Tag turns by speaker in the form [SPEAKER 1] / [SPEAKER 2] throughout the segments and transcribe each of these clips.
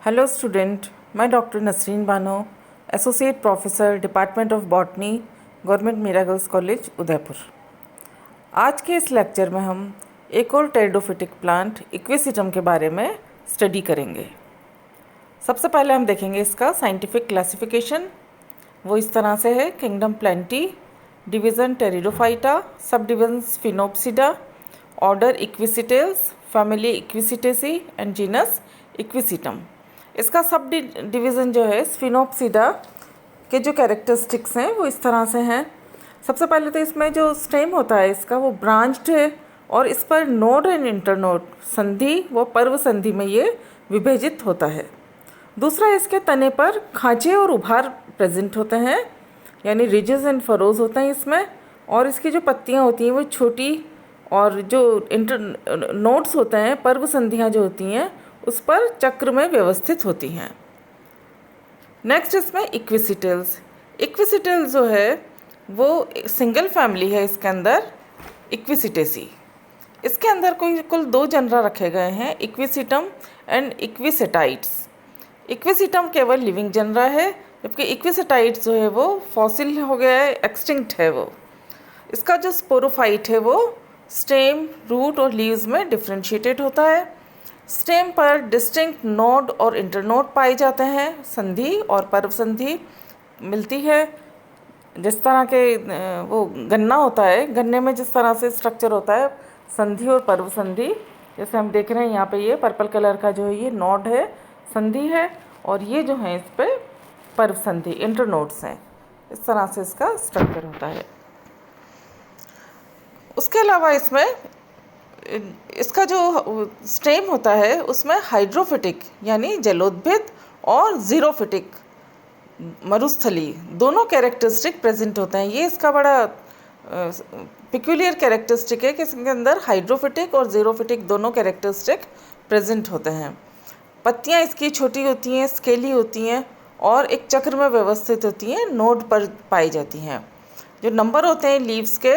[SPEAKER 1] Hello student, मैं doctor Nasreen Bano, associate professor department of botany, government Meera girls college Udaipur. आज के इस लेक्चर में हम एक और टेरिडोफिटिक प्लांट इक्विसिटम के बारे में स्टडी करेंगे। सबसे पहले हम देखेंगे इसका साइंटिफिक क्लासिफिकेशन। वो इस तरह से है: kingdom Plantae, division Pteridophyta, subdivision Sphenopsida, order Equisetales, family Equisetaceae and genus Equisetum. इसका सब डिवीज़न जो है स्फिनोप्सिडा के जो कैरेक्टरिस्टिक्स हैं वो इस तरह से हैं। सबसे पहले तो इसमें जो स्टेम होता है इसका वो ब्रांच्ड है और इस पर नोड एंड इंटरनोड संधि व पर्व संधि में ये विभाजित होता है। दूसरा, इसके तने पर खांचे और उभार प्रेजेंट होते हैं, यानी रिजेस एंड फरोज होते हैं इसमें। और इसकी जो पत्तियां होती हैं वो छोटी, और जो नोड्स होते हैं, पर्व संधियां जो होती हैं उस पर चक्र में व्यवस्थित होती हैं। नेक्स्ट इसमें इक्विसिटल्स। इक्विसिटल्स जो है वो सिंगल फैमिली है इसके अंदर, इक्विसिटेसी। इसके अंदर कुल 2 जनरा रखे गए हैं, इक्विसिटम एंड इक्विसेटाइट्स। इक्विसिटम केवल लिविंग जनरा है, जबकि इक्विसेटाइट्स जो है वो फॉसिल हो गया है, एक्सटिंक्ट है वो। इसका जो स्पोरोफाइट है वो स्टेम, रूट और लीव्स में डिफ्रेंशिएटेड होता है। स्टेम पर डिस्टिंक्ट नोड और इंटरनोड पाए जाते हैं, संधि और पर्व संधि मिलती है। जिस तरह के वो गन्ना होता है, गन्ने में जिस तरह से स्ट्रक्चर होता है संधि और पर्व संधि, जैसे हम देख रहे हैं यहाँ पे ये पर्पल कलर का जो है ये नोड है, संधि है, और ये जो है इस पे पर्व संधि इंटरनोड्स हैं। इस तरह से इसका स्ट्रक्चर होता है। उसके अलावा इसमें इसका जो स्टेम होता है उसमें हाइड्रोफिटिक यानी जलोद्भिद और जीरोफिटिक मरुस्थली दोनों कैरेक्टरिस्टिक प्रेजेंट होते हैं। ये इसका बड़ा पिक्यूलियर कैरेक्टरिस्टिक है कि इसके अंदर हाइड्रोफिटिक और जीरोफिटिक दोनों कैरेक्टरिस्टिक प्रेजेंट होते हैं। पत्तियां इसकी छोटी होती हैं, स्केली होती हैं और एक चक्र में व्यवस्थित होती हैं, नोड पर पाई जाती हैं। जो नंबर होते हैं लीव्स के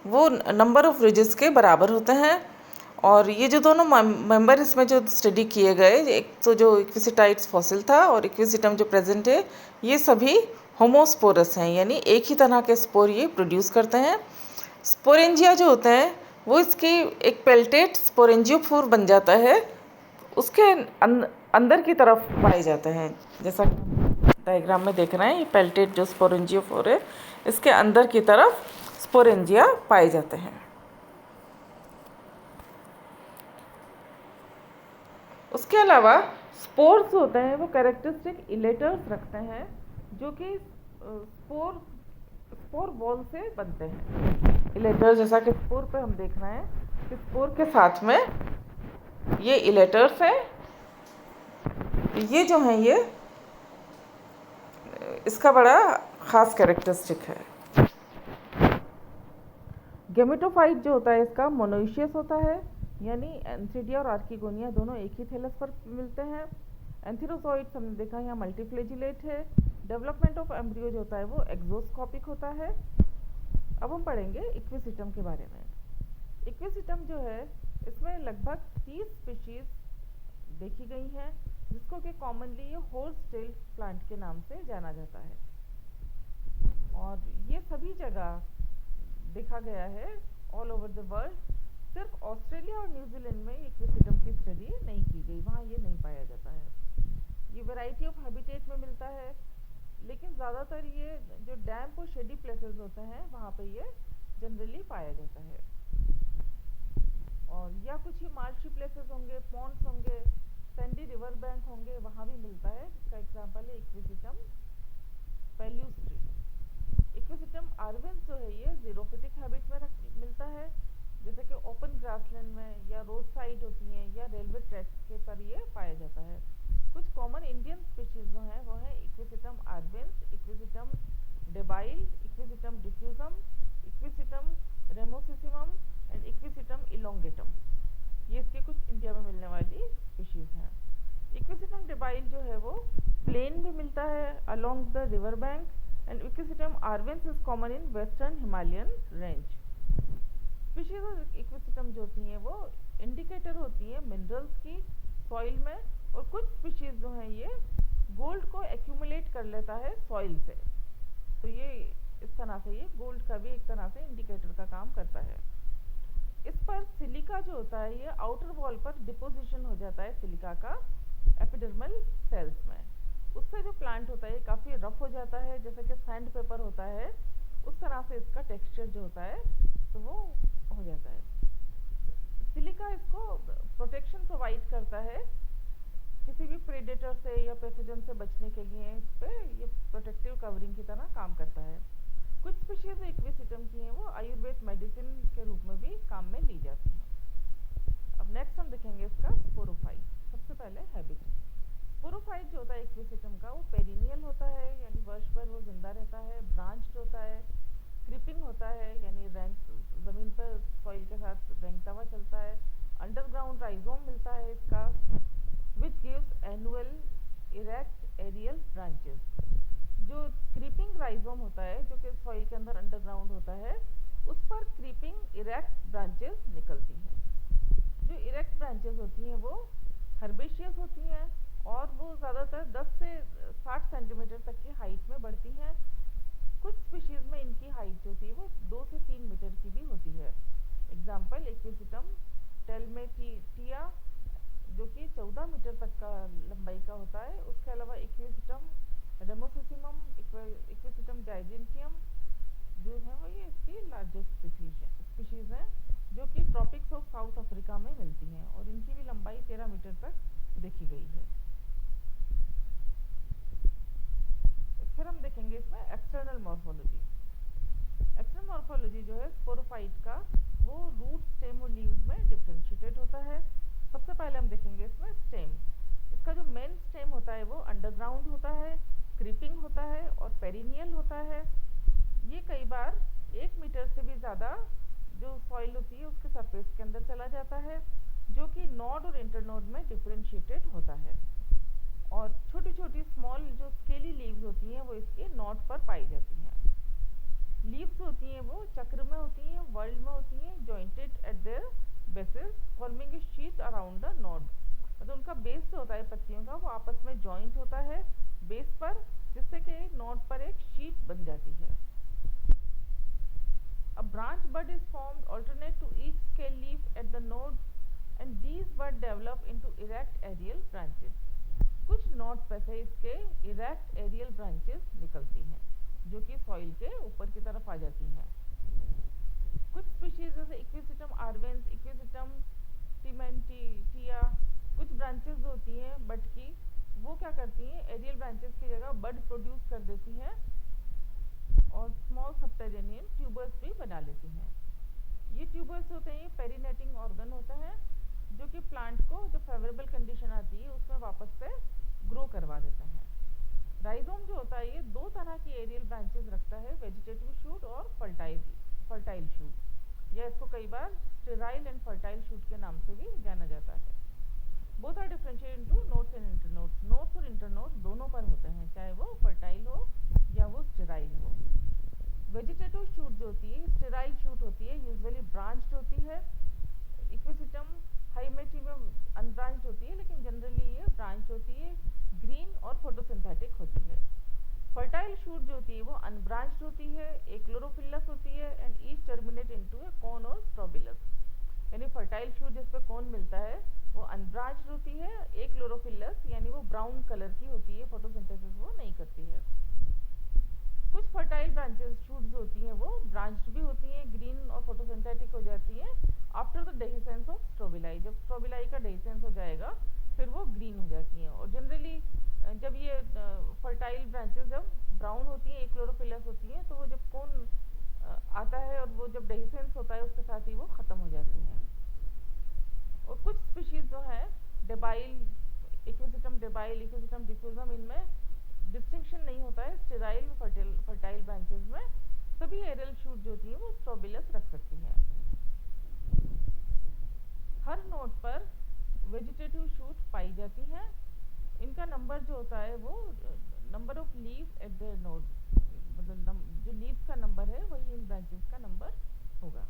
[SPEAKER 1] वो नंबर ऑफ रिजेस के बराबर होते हैं। और ये जो दोनों मेंबर इसमें जो स्टडी किए गए, एक तो जो इक्विसिटाइट्स फॉसिल था और इक्विसिटम जो प्रेजेंट है, ये सभी होमोस्पोरस हैं, यानी एक ही तरह के स्पोर ये प्रोड्यूस करते हैं। स्पोरेंजिया जो होते हैं वो इसकी एक पेल्टेट स्पोरेंजियोफोर बन जाता है, उसके अंदर की तरफ पाए जाते हैं। जैसा डायग्राम में देख रहे हैं, ये पेल्टेट जो स्पोरेंजियोफोर है इसके अंदर की तरफ स्पोरेंजिया पाए जाते हैं। उसके अलावा स्पोर्स होते हैं वो कैरेक्टरिस्टिक इलेटर्स रखते हैं, जो कि स्पोर बॉल से बनते हैं। इलेटर्स, जैसा कि स्पोर पे हम देख रहे हैं कि स्पोर के साथ में ये इलेटर्स हैं। ये जो हैं ये इसका बड़ा ख़ास कैरेक्टरिस्टिक है। गेमेटोफाइट जो होता है इसका मोनोइशियस होता है, यानी एंथ्रिडिया और आर्किगोनिया दोनों एक ही थैलस पर मिलते हैं। एंथेरोसॉइड्स हमने देखा यहाँ मल्टीफ्लेजिलेट है। डेवलपमेंट ऑफ एम्ब्रियो जो होता है वो एक्सोस्कोपिक होता है। अब हम पढ़ेंगे इक्विसिटम के बारे में। इक्विसिटम जो है इसमें लगभग 30 स्पीशीज देखी गई हैं, जिसको कि कॉमनली ये हॉर्स टेल प्लांट के नाम से जाना जाता है। और ये सभी जगह देखा गया है ऑल ओवर द वर्ल्ड। सिर्फ ऑस्ट्रेलिया और न्यूजीलैंड में इक्विसिटम की स्टडी नहीं की गई, वहाँ ये नहीं पाया जाता है। ये वैरायटी ऑफ हैबिटेट में मिलता है, लेकिन ज़्यादातर ये जो डैम्प और शेडी प्लेसेस होते हैं वहाँ पे ये जनरली पाया जाता है। और या कुछ ही मार्शी प्लेसेस होंगे, पॉन्ड्स होंगे, सैंडी रिवर बैंक होंगे, वहाँ भी मिलता है, जिसका एग्जाम्पल है इक्विसिटम पेल्यूस्ट्री। इक्विसिटम आर्वेंस जो है ये जीरोफिटिक हैबिट में मिलता है, जैसे कि ओपन ग्रासलैंड में या रोड साइड होती हैं या रेलवे ट्रैक्स के पर ये पाया जाता है। कुछ कॉमन इंडियन स्पीशीज जो हैं वो है Equisetum arvense, Equisetum debile, Equisetum diffusum, Equisetum ramosissimum and Equisetum elongatum. ये इसके कुछ इंडिया में मिलने वाली स्पीशीज हैं। इक्विसिटम डेबाइल जो है वो प्लेन में मिलता है along the river bank, and Equisetum arvense is common in western Himalayan range. Species of Equisetum जो होती हैं वो इंडिकेटर होती हैं मिनरल्स की सॉइल में और कुछ स्पीशीज जो हैं ये गोल्ड को एक्यूमुलेट कर लेता है सॉइल से। तो ये इस तरह से ये गोल्ड का भी एक तरह से इंडिकेटर का काम करता है। इस पर सिलिका जो होता है ये आउटर वॉल पर डिपोजिशन हो जाता है सिलिका का एपिडर्मल सेल्स में। उससे जो प्लांट होता है ये काफ़ी रफ हो जाता है, जैसे कि सैंड पेपर होता है उस तरह से इसका टेक्सचर जो होता है तो वो हो जाता है। सिलिका इसको प्रोटेक्शन प्रोवाइड करता है, किसी भी प्रेडेटर से या पैथोजन से बचने के लिए इस पे ये प्रोटेक्टिव कवरिंग की तरह काम करता है। कुछ स्पीशीज इक्विसिटम की हैं वो आयुर्वेद मेडिसिन के रूप में भी काम में ली जाती हैं। अब नेक्स्ट हम देखेंगे इसका स्पोरोफाइट। सबसे पहले हैबिट। स्पोरोफाइट जो होता है इक्विसिटम का वो पेरिनियल होता है, यानी वर्ष भर वो जिंदा रहता है। ब्रांच्ड होता है, क्रीपिंग होता है, यानी रैंक ज़मीन पर सॉइल के साथ रेंगता हुआ चलता है। अंडरग्राउंड राइजोम मिलता है इसका, which gives annual erect aerial branches. जो क्रीपिंग राइजोम होता है जो कि सॉइल के अंदर अंडरग्राउंड होता है उस पर क्रीपिंग इरेक्ट ब्रांचेस निकलती हैं। जो इरेक्ट ब्रांचेस होती हैं वो हर्बेशियस होती हैं और वो ज़्यादातर 10 से 60 सेंटीमीटर तक की हाइट में बढ़ती हैं। कुछ स्पीशीज़ में इनकी हाइट जो होती है वो 2 से 3 मीटर की भी होती है। एग्जाम्पल इक्विसिटम टेलमेटिया जो कि 14 मीटर तक का लंबाई का होता है। उसके अलावा इक्विसिटम रेमोसिसिमम, इक्विसिटम जाइजेंटियम जो है वो ये इसकी लार्जेस्ट स्पीशीज़ हैं जो कि ट्रॉपिक्स ऑफ साउथ अफ्रीका में मिलती हैं और इनकी भी लंबाई 13 मीटर तक देखी गई है। फिर हम देखेंगे इसमें एक्सटर्नल मॉर्फोलॉजी। एक्सटर्नल मॉर्फोलॉजी जो है स्पोरोफाइट का वो रूट, स्टेम और लीव्स में डिफ्रेंशिएटेड होता है। सबसे पहले हम देखेंगे इसमें स्टेम। इसका जो मेन स्टेम होता है वो अंडरग्राउंड होता है, क्रीपिंग होता है और पेरिनियल होता है। ये कई बार 1 मीटर से भी ज़्यादा जो सॉइल होती है उसके सरफेस के अंदर चला जाता है, जो कि नोड और इंटरनोड में डिफ्रेंशिएटेड होता है। और छोटी छोटी स्मॉल जो स्केली लीव्स होती हैं वो इसके नोड पर पाई जाती हैं। लीव्स होती हैं वो चक्र में होती हैं, वर्ल्ड में होती हैं, jointed eight there basis forming a sheet around the node. मतलब उनका बेस जो होता है पत्तियों का वो आपस में जॉइंट होता है बेस पर, जिससे कि नोड पर एक शीट बन जाती है। A branch bud is formed alternate to each scale leaf at the node and these bud develop into erect aerial branches. कुछ नोड पे से इसके इरेक्ट एरियल ब्रांचेस निकलती हैं जो कि सॉइल के ऊपर की तरफ आ जाती हैं। कुछ स्पीशीज जैसे इक्विसिटम आर्वेंस, इक्विसिटम टिमेंटिया, कुछ ब्रांचेस जो होती हैं बड की वो क्या करती हैं एरियल ब्रांचेस की जगह बड प्रोड्यूस कर देती हैं और स्मॉल सबटेरेनियन ट्यूबर्स भी बना लेती हैं। ये ट्यूबर्स होते हैं, ये पेरिनेटिंग ऑर्गन होते हैं जो कि प्लांट को जो फेवरेबल कंडीशन आती है उसमें वापस से ग्रो करवा देता है। राइजोम जो होता है ये 2 तरह की एरियल ब्रांचेस रखता है, वेजिटेटिव शूट और फर्टाइल शूट, या इसको कई बार स्टेराइल एंड फर्टाइल शूट के नाम से भी जाना जाता है। Both are differentiated into nodes and internodes. Nodes और इंटरनोड्स दोनों पर होते हैं, चाहे वो फर्टाइल हो या वो स्टेराइल हो। वेजिटेटिव शूट जो होती है स्टेराइल शूट होती है, यूजुअली ब्रांच्ड होती है। इक्विसिटम हाइमेटिवम अनब्रांच्ड होती है लेकिन जनरली ये ब्रांच होती है, ग्रीन और फोटोसिंथेटिक होती है। फर्टाइल शूट जो होती है वो अनब्रांच्ड होती है, एक क्लोरोफिलस होती है एंड ईच टर्मिनेट इनटू ए कोन और स्ट्रोबिलस। यानी फर्टाइल शूट जिस पे कोन मिलता है वो अनब्रांच्ड होती है, एक क्लोरोफिलस यानी वो ब्राउन कलर की होती है, फोटोसिंथेसिस वो नहीं करती है। कुछ फर्टाइल ब्रांचेस शूट्स होती हैं वो ब्रांच्ड भी होती हैं, ग्रीन और फोटोसिंथेटिक हो जाती हैं after the dehiscence of strobili. जब स्ट्रोबिलाई का डेहिसेंस हो जाएगा फिर वो ग्रीन हो जाती हैं। और जनरली जब ये फर्टाइल ब्रांचेस जब ब्राउन होती हैं, एक क्लोरोफिलस होती हैं, तो वो जब कोन आता है और वो जब डेहिसेंस होता है उसके साथ ही वो ख़त्म हो जाती हैं। और कुछ स्पीशीज़ जो हैं डेबाइल, इक्विसिटम डेबाइल, इक्विसिटम डिफ्यूजम, इनमें डिस्टिंक्शन नहीं होता है स्टेराइल फर्टाइल ब्रांचेस में। सभी एरियल शूट जो होती हैं वो स्ट्रोबिलस रख सकती हैं। हर नोड पर वेजिटेटिव शूट पाई जाती हैं। इनका नंबर जो होता है वो number of leaves eight there node, मतलब जो लीव्स का नंबर है वही इन ब्रांचेस का नंबर होगा।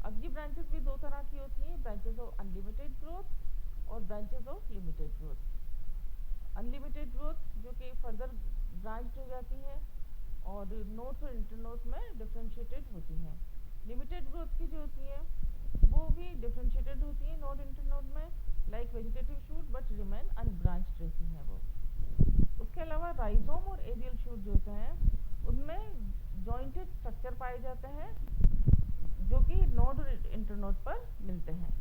[SPEAKER 1] अब ये ब्रांचेस भी 2 तरह की होती हैं, ब्रांचेस ऑफ अनलिमिटेड ग्रोथ और branches of limited growth. Unlimited growth जो कि फर्दर ब्रांच हो जाती है और नोड्स और इंटरनोड में डिफ्रेंशिएटेड होती हैं। लिमिटेड ग्रोथ की जो होती है वो भी डिफ्रेंशिएटेड होती है नोड इंटरनोड में, like vegetative shoot, but remain unbranched रहती हैं वो। उसके अलावा राइजोम और एरियल शूट जो होते हैं उनमें जॉइंटेड स्ट्रक्चर पाए जाते हैं जो कि नोड और इंटरनोड पर मिलते हैं।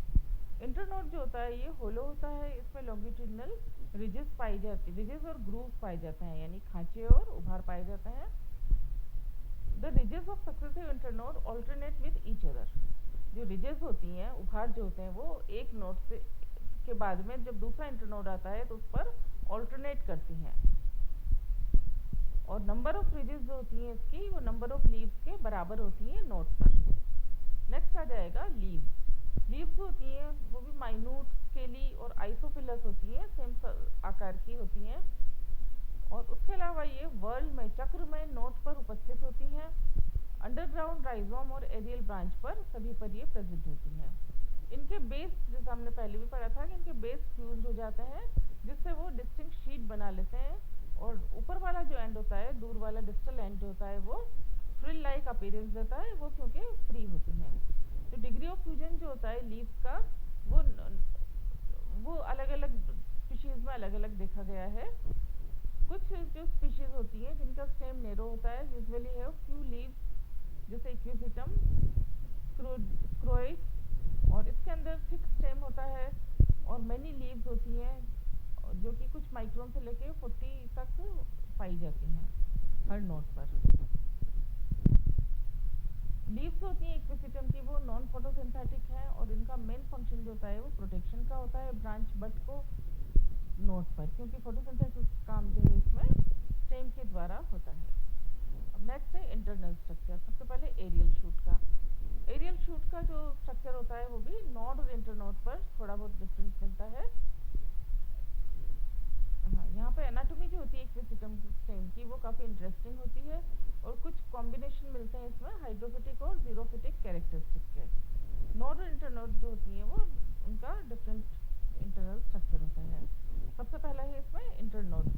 [SPEAKER 1] इंटरनोड जो होता है ये होलो होता है, इसमें लॉन्गिट्यूडनल रिजेस पाई जाती, रिजेस और ग्रूव्स पाए जाते हैं, यानी खांचे और उभार पाए जाते हैं। The ridges of successive internode alternate with each other. जो रिजेस होती हैं, उभार जो होते हैं, वो एक नोड से के बाद में जब दूसरा इंटरनोड आता है तो उस पर ऑल्टरनेट करती हैं। और नंबर ऑफ रिजेस जो होती हैं इसकी, वो नंबर ऑफ लीव्स के बराबर होती हैं नोड पर। नेक्स्ट आ जाएगा लीव्स। लीव्स जो होती हैं वो भी माइन्यूट, स्केली और आइसोफिलस होती हैं, सेम आकार की होती हैं। और उसके अलावा ये वर्ल्ड में चक्र में नोड पर उपस्थित होती हैं। अंडरग्राउंड राइजोम और एरियल ब्रांच पर सभी पर ये प्रेजेंट होती हैं। इनके बेस, जैसे हमने पहले भी पढ़ा था कि इनके बेस फ्यूज हो जाते हैं जिससे वो डिस्टिंक्ट शीट बना लेते हैं। और ऊपर वाला जो एंड होता है, दूर वाला डिस्टल एंड जो होता है, वो फ्रिल लाइक अपीयरेंस देता है, वो क्योंकि फ्री होती हैं। तो डिग्री ऑफ फ्यूजन जो होता है लीव्स का, वो अलग अलग स्पीशीज में अलग अलग देखा गया है। कुछ जो स्पीशीज होती हैं जिनका स्टेम नेरो होता है, यूजुअली हैव फ्यू लीव्स, जैसे इक्विजिटम, स्क्रोइस, और इसके अंदर थिक स्टेम होता है और मैनी लीव्स होती हैं जो कि कुछ माइक्रोन से लेके 40 तक पाई जाती हैं हर नोड पर। लीव्स होती हैं इक्विजिटम की, वो नॉन फोटोसिंथेटिक है और इनका मेन फंक्शन जो होता है वो प्रोटेक्शन का होता है ब्रांच बट को नोड पर, क्योंकि फोटोसिंथेसिस काम जो है इसमें स्टेम के द्वारा होता है। अब नेक्स्ट है इंटरनल स्ट्रक्चर। सबसे पहले एरियल शूट का। एरियल शूट का जो स्ट्रक्चर होता है वो भी नोड और इंटरनोड पर थोड़ा बहुत डिफरेंस मिलता है। हाँ, यहाँ पे एनाटॉमी जो होती है इक्विजिटम स्टेम की, वो काफ़ी इंटरेस्टिंग होती है और कुछ कॉम्बिनेशन मिलते हैं इसमें हाइड्रोफिटिक और जीरोफिटिक कैरेक्टरिस्टिक के। नोड और इंटरनोड जो होती हैं वो उनका डिफरेंट इंटरनल स्ट्रक्चर होता है। सबसे पहला है इसमें इंटरनोड।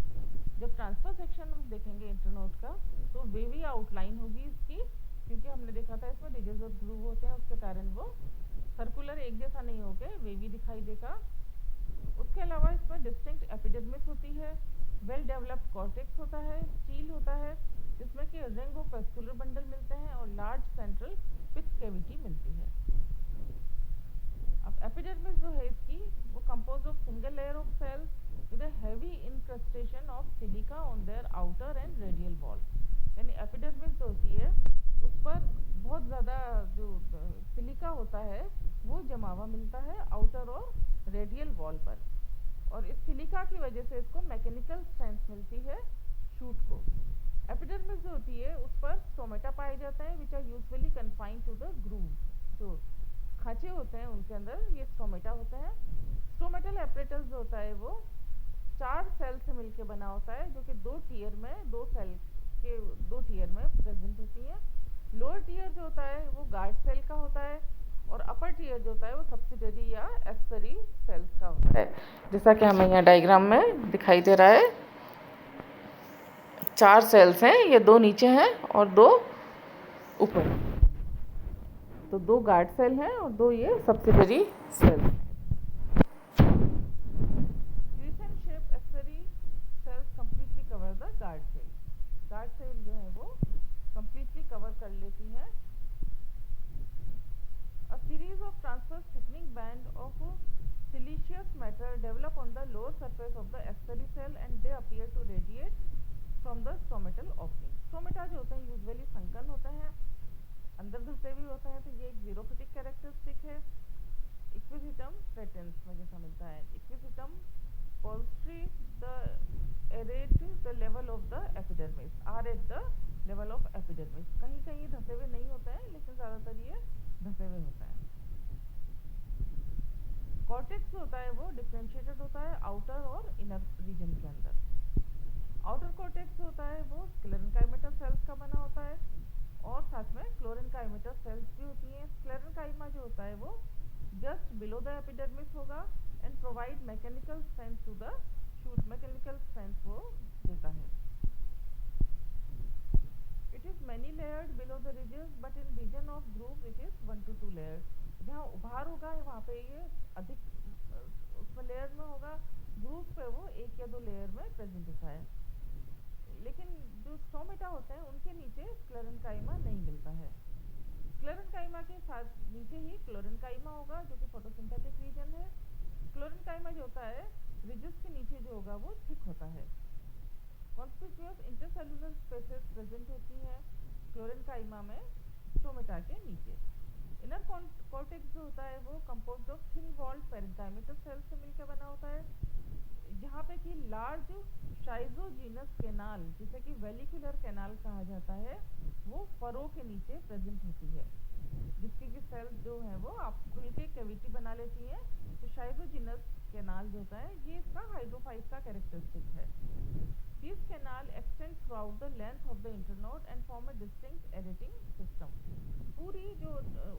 [SPEAKER 1] जब ट्रांसफर सेक्शन हम देखेंगे इंटरनोड का तो वेवी आउटलाइन होगी इसकी, क्योंकि हमने देखा था इसमें रिजेस और ग्रूव होते हैं, उसके कारण वो सर्कुलर एक जैसा नहीं होकर वेवी दिखाई देगा। उसके अलावा इसमें डिस्टिंक्ट एपिडर्मिस होती है, वेल डेवलप्ड कॉर्टेक्स होता है, स्टील होता है जिसमें कि रिंग ऑफ वेस्कुलर बंडल मिलते हैं और लार्ज सेंट्रल पिच कैविटी मिलती है। अब एपिडर्मिस जो है इसकी, वो compose of single layer of cells with a heavy incrustation of silica on their outer and radial wall. यानी एपिडर्मिस जो होती है उस पर बहुत ज़्यादा जो सिलिका होता है वो जमा हुआ मिलता है आउटर और रेडियल वॉल पर, और इस सिलिका की वजह से इसको मैकेनिकल स्ट्रेंथ मिलती है शूट को। एपिडर्मिस जो होती है उस पर स्टोमेटा पाए जाते हैं which are usually confined to the groove. जो खांचे होते हैं उनके अंदर ये स्टोमेटा होते हैं। स्टोमेटल एपरेटस जो होता है वो 4 सेल से मिलकर बना होता है, जो कि 2 टीयर में, 2 सेल के 2 टीयर में प्रेजेंट होती है। लोअर टीयर जो होता है वो गार्ड सेल का होता है और अपर टीयर जो होता है वो सब्सिडरी या एक्सेसरी सेल्स का होता है, जैसा कि हमें यहाँ डायग्राम में दिखाई दे रहा है। 4 सेल्स हैं, ये 2 नीचे हैं और 2 ऊपर, तो 2 गार्ड सेल हैं और 2 ये subsidiary cell. Crescent shape accessory cells completely cover the guard cell. Guard cell जो है वो कंप्लीटली कवर कर लेती हैं। A series of transverse thickening band of siliceous matter develop on the lower surface of the accessory cell and they appear to radiate from the stomatal opening. Stomata जो होते हैं usually sunken होते हैं, अंदर धसे हुए होते हैं, तो ये एक जीरोफिटिक कैरेक्टरिस्टिक है। इक्विजिटम प्रेटेंस में जैसा मिलता है, Equisetum palustre the are at the level of the epidermis, or at the level of epidermis. कहीं कहीं धसे हुए नहीं होते हैं लेकिन ज़्यादातर ये धसे हुए होता है। कॉर्टेक्स जो होता है वो डिफरेंशिएटेड होता है आउटर और इनर रीजन के अंदर। आउटर कॉर्टेक्स जो होता है वो स्क्लेरेनकाइमेटा सेल्स का बना होता है और साथ में क्लोरेनकाइमेटा सेल्स भी होती हैं। स्क्लेरेनकाइमा जो होता है वो जस्ट बिलो द एपिडर्मिस होगा and provide mechanical strength to the mechanical strength वो देता है। It is many layered below the ridges but in region of groove it is 1 to 2 layered. जहाँ उभार होगा वहाँ पे ये अधिक उसमें लेयर में होगा, ग्रूव पे वो 1 या 2 लेयर में प्रेजेंट होता है। लेकिन जो स्टोमेटा होते हैं उनके नीचे स्क्लेरेंकाइमा नहीं मिलता है। स्क्लेरेंकाइमा के साथ नीचे ही क्लोरेंकाइमा होगा जो कि फोटोसिंथेटिक रीजन है। क्लोरेंकाइमा जो होता है रिजिस के नीचे जो होगा वो थिक होता है। कॉन्स्पिक्यूअस इंटरसेलुलर स्पेसेस प्रेजेंट होती हैं क्लोरेंकाइमा में स्टोमेटा के नीचे। इनर कॉर्टेक्स जो होता है वो composed of thin walled parenchymatous cells से मिलकर बना होता है, जहाँ पे कि लार्ज शाइजोजीनस कैनाल जिसे कि वेलिकुलर कैनाल कहा जाता है वो फरो के नीचे प्रेजेंट होती है, जिसकी कि सेल्स जो है वो आप खुल के कैविटी बना लेती हैं। तो शाइजोजीनस कैनाल जो होता है ये इसका हाइड्रोफाइट का कैरेक्टरिस्टिक है। This canal extend throughout the length of the internode and form a distinct aerating system. पूरी जो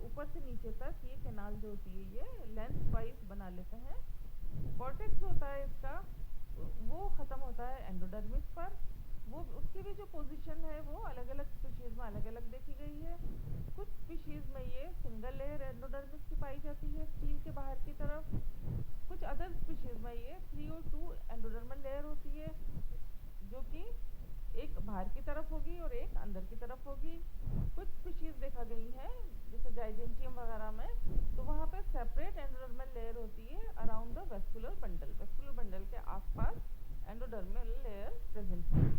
[SPEAKER 1] ऊपर से नीचे तक ये कैनाल जो होती है ये लेंथ वाइज बना लेते हैं। कॉर्टेक्स जो होता है इसका वो ख़त्म होता है एंडोडर्मिस पर। वो उसकी भी जो पोजीशन है वो अलग अलग स्पीशीज़ में अलग अलग देखी गई है। कुछ स्पीशीज़ में ये सिंगल लेयर एंडोडर्मिस की पाई जाती है स्टील के बाहर की तरफ। कुछ अदर स्पीशीज़ में ये 3 और 2 एंडोडर्मल लेयर होती है जो कि एक बाहर की तरफ होगी और एक अंदर की तरफ होगी। कुछ स्पीशीज़ देखा गई हैं जैसे जाइजेंटियम वगैरह में, तो वहाँ पे सेपरेट एंडोडर्मल लेयर होती है around the vascular bundle. Vascular bundle के आसपास एंडोडर्मल लेयर प्रेजेंट है।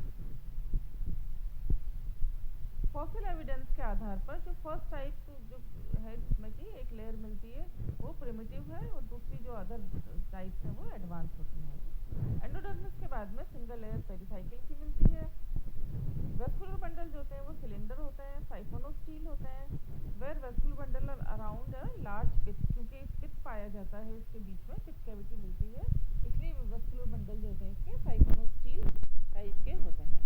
[SPEAKER 1] फॉसिल एविडेंस के आधार पर जो फर्स्ट टाइप जो है जिसमें कि एक लेयर मिलती है वो प्रिमिटिव है और दूसरी जो अदर टाइप्स हैं वो एडवांस होती हैं। एंडोडर्मिस के बाद में सिंगल लेयर पेरिसाइकिल की मिलती है। वेस्कुलर बंडल जो होते हैं वो सिलेंडर होते हैं, साइफोनोस्टील होते हैं। Where vascular bundle are around a large pith, क्योंकि पिथ पाया जाता है इसके बीच में पिथ कैविटी मिलती है, इसलिए वेस्कुलर बंडल जो होते हैं इसके साइफोनोस्टील टाइप के होते हैं।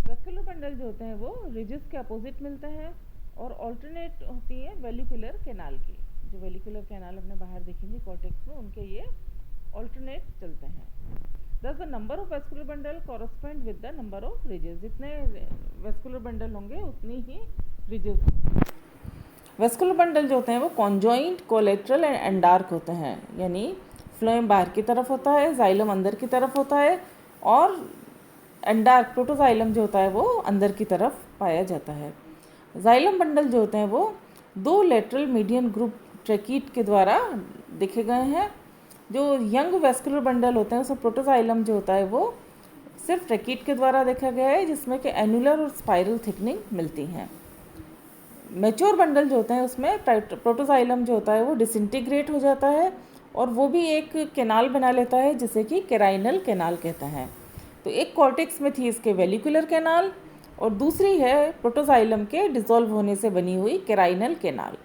[SPEAKER 1] वेस्कुलर बंडल जो होते हैं वो रिजिस के अपोजिट मिलते हैं और ऑल्टरनेट होती है वेलिकुलर कैनाल की। जो वेलिकुलर कैनाल अपने बाहर देखेंगे कॉर्टेक्स में उनके ये ऑल्टरनेट चलते हैं। Thus the number of vascular bundle correspond with the number of ridges। जितने वेस्कुलर बंडल होंगे उतनी ही रिजेस। वेस्कुलर बंडल जो होते हैं वो कॉन्जॉइंट, कोलेट्रल एंड एंडार्क होते हैं, यानी फ्लोएम बाहर की तरफ होता है, जाइलम अंदर की तरफ होता है और एंडार्क प्रोटोजाइलम जो होता है वो अंदर की तरफ पाया जाता है। जाइलम बंडल जो होते हैं वो 2 लेटरल मीडियन ग्रुप ट्रैकीट के द्वारा देखे गए हैं। जो यंग वेस्कुलर बंडल होते हैं उसमें प्रोटोजाइलम जो होता है वो सिर्फ ट्रैकीट के द्वारा देखा गया है, जिसमें कि एनुलर और स्पाइरल थिकनिंग मिलती हैं। मैच्योर बंडल जो होते हैं उसमें प्रोटोजाइलम जो होता है वो डिसइंटीग्रेट हो जाता है और वो भी एक कैनाल बना लेता है जिसे कि कैराइनल कैनाल कहते हैं। तो एक कॉर्टेक्स में थी इसके वेलिकुलर कैनाल और दूसरी है प्रोटोजाइलम के डिसॉल्व होने से बनी हुई carinal canal.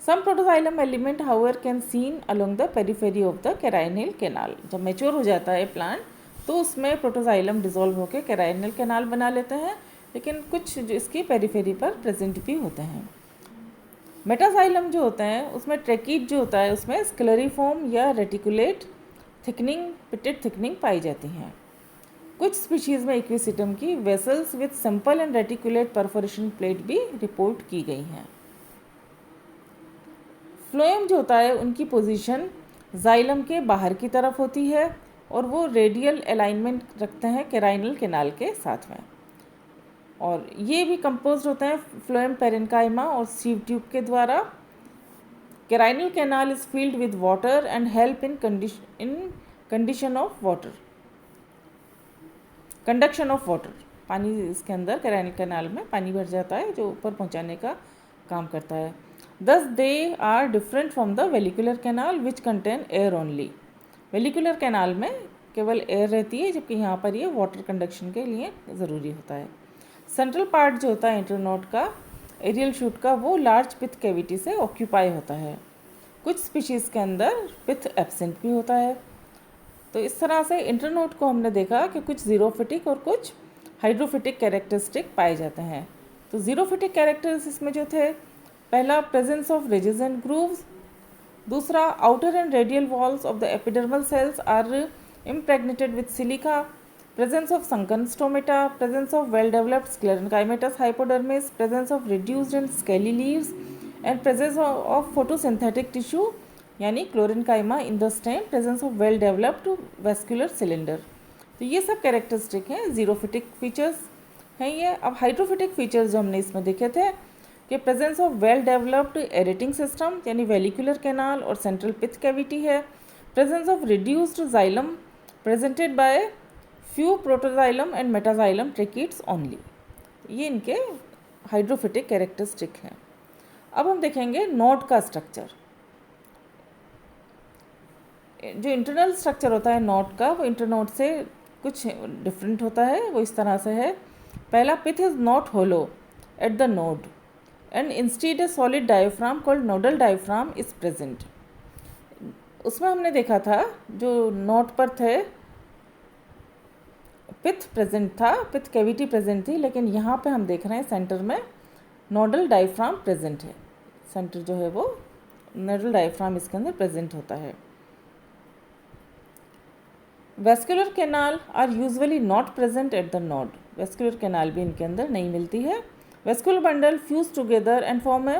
[SPEAKER 1] Some protoxylem element however can seen along the periphery of the carinal canal. जब मैच्योर हो जाता है प्लांट तो उसमें प्रोटोजाइलम डिसॉल्व होकर कैराइनल कैनाल बना लेते हैं, लेकिन कुछ जो इसकी पेरिफेरी पर प्रेजेंट भी होते हैं। मेटाजाइलम जो होते हैं उसमें ट्रैकीट जो होता है उसमें स्क्लेरिफॉर्म या रेटिकुलेट थिकनिंग, पिटेड थिकनिंग पाई जाती हैं। कुछ स्पीशीज़ में इक्विसिटम की vessels with simple and reticulate perforation plate भी रिपोर्ट की गई हैं। फ्लोएम जो होता है उनकी पोजीशन जाइलम के बाहर की तरफ होती है और वो रेडियल अलाइनमेंट रखते हैं कैराइनल कैनाल के साथ में, और ये भी कंपोज्ड होते हैं फ्लोएम पेरेन्काइमा और सीव ट्यूब के द्वारा। Carinal canal is filled with water and help in condition of water, conduction of water. पानी इसके अंदर कैराइनल कैनाल में पानी भर जाता है जो ऊपर पहुंचाने का काम करता है। Thus they are different from the vellicular canal which contain air only। Vallecular canal में केवल एयर रहती है जबकि यहाँ पर ये वाटर कंडक्शन के लिए ज़रूरी होता है। सेंट्रल पार्ट जो होता है इंटरनोड का, एरियल शूट का, वो लार्ज पिथ कैविटी से ऑक्यूपाई होता है। कुछ स्पीशीज़ के अंदर पिथ एब्सेंट भी होता है। तो इस तरह से इंटरनोड को हमने देखा कि कुछ जीरोफिटिक और कुछ हाइड्रोफिटिक कैरेक्टरिस्टिक पाए जाते हैं। तो जीरोफिटिक कैरेक्टर्स इसमें जो थे, पहला presence of ridges and grooves, दूसरा outer and radial walls of the epidermal cells are impregnated with silica, presence of sunken stomata, presence of well-developed sclerenchymatous hypodermis, presence of reduced and scaly leaves, and presence of photosynthetic tissue यानी chlorenchyma in the stem, presence of well developed vascular cylinder. तो ये सब characteristic हैं, xerophytic features हैं ये। अब हाइड्रोफिटिक features जो हमने इसमें देखे थे कि presence of well developed aerating system यानी वेलिकुलर कैनाल और सेंट्रल पिथ कैविटी है, presence of reduced xylem presented by few protoxylem and metaxylem tracheids only. ये इनके हाइड्रोफिटिक कैरेक्टरिस्टिक हैं। अब हम देखेंगे नोड का स्ट्रक्चर। जो इंटरनल स्ट्रक्चर होता है नोड का, वो इंटरनोड से कुछ डिफरेंट होता है। वो इस तरह से है। पहला, pith is not hollow at the node and instead a solid diaphragm called nodal diaphragm is present. उसमें हमने देखा था जो नोड पर थे पिथ प्रेजेंट था, पिथ कैविटी प्रेजेंट थी, लेकिन यहाँ पे हम देख रहे हैं सेंटर में नोडल डायफ्राम प्रेजेंट है। सेंटर जो है वो नोडल डायफ्राम इसके अंदर प्रेजेंट होता है। Vascular canal are usually not present at the node. Vascular canal भी इनके अंदर नहीं मिलती है। Vascular bundle fuse together and form a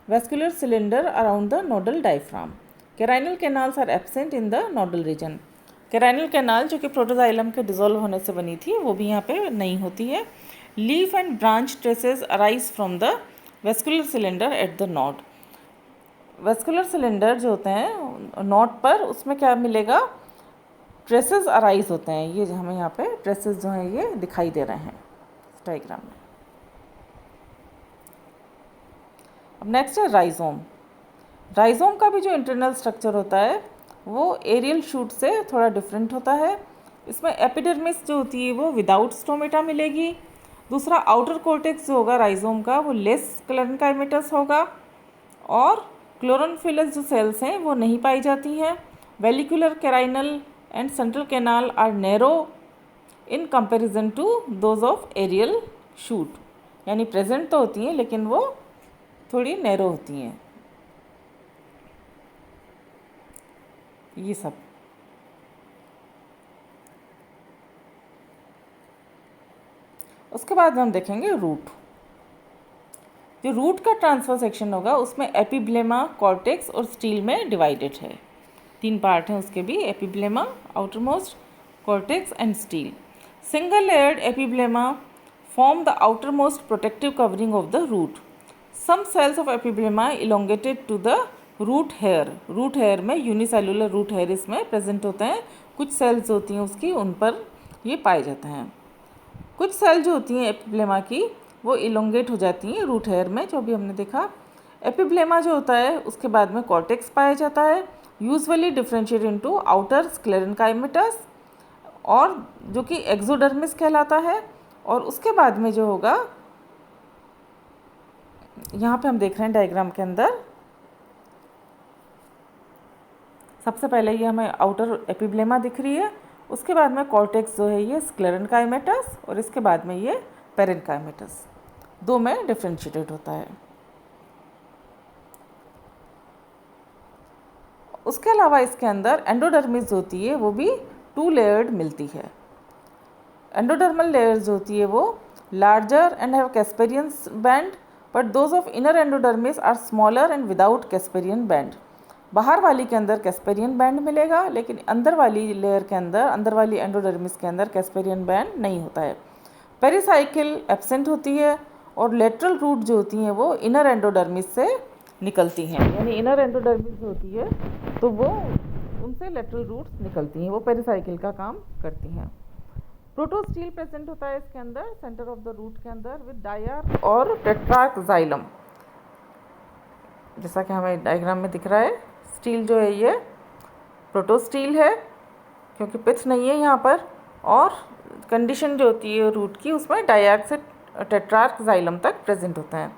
[SPEAKER 1] vascular cylinder around the nodal diaphragm. Carinal canals are absent in the nodal region. Carinal canal जो कि protoxylem के dissolve होने से बनी थी, वो भी यहाँ पे नहीं होती है। Leaf and branch traces arise from the vascular cylinder eight the node. Vascular cylinder जो होते हैं नोड पर, उसमें क्या मिलेगा, ट्रेसेस अराइज होते हैं। ये जो हमें यहाँ पे ट्रेसेस जो हैं ये दिखाई दे रहे हैं डायग्राम में। अब नेक्स्ट है राइजोम। राइजोम का भी जो इंटरनल स्ट्रक्चर होता है वो एरियल शूट से थोड़ा डिफरेंट होता है। इसमें एपिडर्मिस जो होती है वो विदाउट स्टोमेटा मिलेगी। दूसरा, आउटर कोर्टेक्स जो होगा राइजोम का वो लेस क्लेरेंकाइमेटस होगा और क्लोरोफिलस जो सेल्स हैं वो नहीं पाई जाती हैं। वेलिकुलर कैराइनल and central canal are narrow in comparison to those of aerial shoot, यानी प्रेजेंट तो होती हैं लेकिन वो थोड़ी नैरो होती हैं। ये सब उसके बाद हम देखेंगे रूट। जो रूट का ट्रांसफर सेक्शन होगा उसमें एपिब्लेमा, कॉर्टेक्स और स्टील में डिवाइडेड है। 3 पार्ट हैं उसके भी, epiblema, outermost, cortex and stele. Single layered epiblema form the outermost protective covering of the root. Some cells of epiblema elongated to the root hair. रूट हेयर में unicellular root hair इसमें present होते हैं। कुछ sales होती हैं उसकी, उन पर ये पाए जाते हैं। कुछ सेल जो होती हैं एपिब्लेमा की वो इलोंगेट हो जाती हैं रूट हेयर में, जो भी हमने देखा। एपिब्लेमा जो होता है उसके बाद में कॉर्टेक्स पाया जाता है, यूजुअली डिफ्रेंशिएट इनटू आउटर स्क्लेरेंकाइमेटस और जो कि एक्सोडर्मिस कहलाता है। और उसके बाद में जो होगा, यहाँ पे हम देख रहे हैं डायग्राम के अंदर, सबसे पहले ये हमें आउटर एपिब्लेमा दिख रही है, उसके बाद में कॉर्टेक्स जो है ये स्क्लेरेंकाइमेटस और इसके बाद में ये पेरेन्काइमेटस, 2 में डिफ्रेंशिएटेड होता है। उसके अलावा इसके अंदर एंडोडर्मिस होती है वो भी 2 लेयर्ड मिलती है। एंडोडर्मल लेयर्स होती है वो larger and have Casparian band, but those of inner endodermis are smaller and without Casparian band. बाहर वाली के अंदर कैस्पेरियन बैंड मिलेगा, लेकिन अंदर वाली लेयर के अंदर, अंदर वाली एंडोडर्मिस के अंदर कैस्पेरियन बैंड नहीं होता है। पेरिसाइकिल एब्सेंट होती है और लेटरल रूट जो होती हैं वो इनर एंडोडर्मिस से निकलती हैं, यानी इनर एंडोडर्मिस जो होती है तो वो उनसे लेटरल रूट्स निकलती हैं, वो पेरिसाइकिल का काम करती हैं। प्रोटोस्टील प्रेजेंट होता है इसके अंदर, सेंटर ऑफ द रूट के अंदर, विद डायआर्क और टेट्रार्क जाइलम, जैसा कि हमें डायग्राम में दिख रहा है। स्टील जो है ये प्रोटोस्टील है क्योंकि पिथ नहीं है यहाँ पर, और कंडीशन जो होती है रूट की उसमें डायआर्क से टेट्रार्क जाइलम तक प्रेजेंट होता है।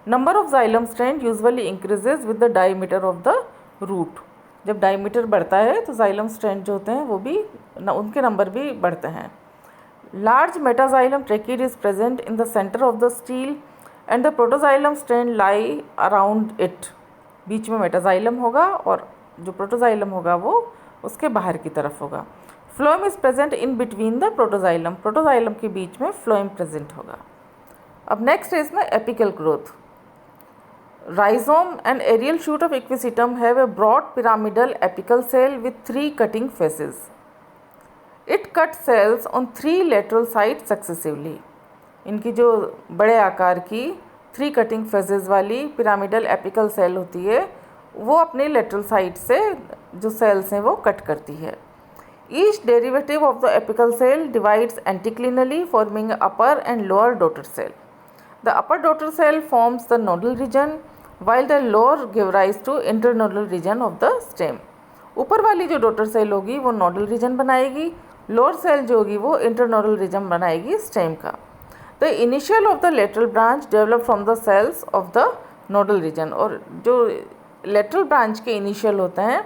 [SPEAKER 1] Number of xylem strand usually increases with the diameter of the root. जब डायमीटर बढ़ता है तो जाइलम स्ट्रैंड जो होते हैं वो भी उनके नंबर भी बढ़ते हैं। Large metaxylem tracheid is present in the centre of the stele and the protoxylem strand lie around it. बीच में मेटाजाइलम होगा और जो प्रोटोजाइलम होगा वो उसके बाहर की तरफ होगा। Phloem is present in between the protoxylem, protoxylem के बीच में फ्लोएम प्रेजेंट होगा। अब नेक्स्ट है इसमें apical growth. Rhizome and aerial shoot of equisetum have a broad pyramidal apical cell with 3 cutting faces. It cuts cells on 3 lateral sides successively. इनकी जो बड़े आकार की 3 कटिंग फेजेस वाली पिरामिडल एपिकल सेल होती है वो अपने लेटरल साइड से जो सेल्स हैं वो कट करती है। Each derivative of the apical cell divides anticlinally forming upper and lower daughter cell. The upper daughter cell forms the nodal region while the lower give rise to internodal region of the stem. ऊपर वाली जो daughter cell होगी वो nodal region बनाएगी, lower cell जो होगी वो internodal region बनाएगी स्टेम का। The initial of the lateral branch develop from the cells of the nodal region, और जो लेटरल ब्रांच के इनिशियल होते हैं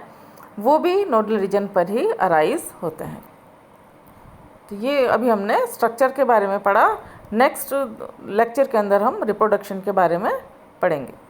[SPEAKER 1] वो भी नोडल रीजन पर ही अराइज होते हैं। तो ये अभी हमने स्ट्रक्चर के बारे में पढ़ा। नेक्स्ट लेक्चर के अंदर हम रिप्रोडक्शन के बारे में पढ़ेंगे।